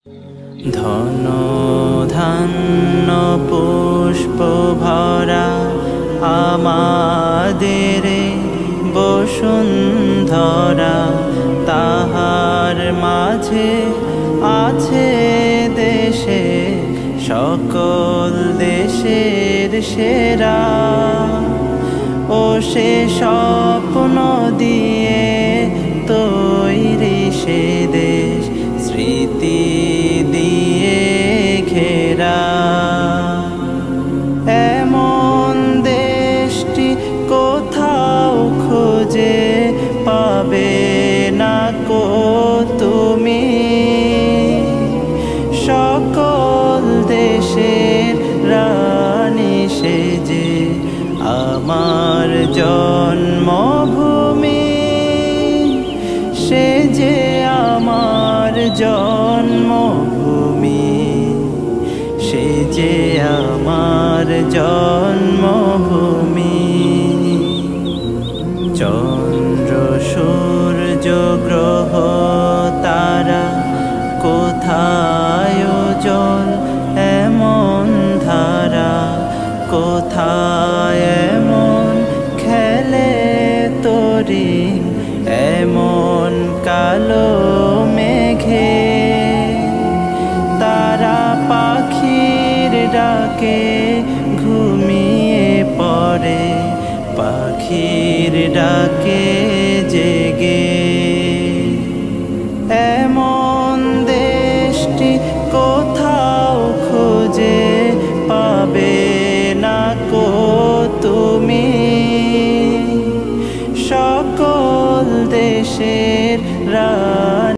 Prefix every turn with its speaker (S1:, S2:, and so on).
S1: ধন ধান্য পুষ্প ভরা আমাদের বসুন্ধরা, তাহার মাঝে আছে দেশে সকল দেশের সেরা। ও সে স্বপ্ন দিয়ে তৈরি সে দেশ, স্মৃতি দিয়ে ঘেরা। এমন দেশটি কোথাও খুঁজে পাবে না কো তুমি। সকল দেশের রানী সেজে আমার জন্মভূমি, সে যে আমার জন্মভূমি, সে যে আমার জন্মভূমি। চন্দ্র সূর্য গ্রহ তারা কোথায় জল এমন ধারা, কোথায় এমন খেলে তরি এমন কালো মেঘে। তারা পাখির ডাকে ঘুমিয়ে পড়ে, পাখির ডাকে জেগে। এমন দেশটি কোথায়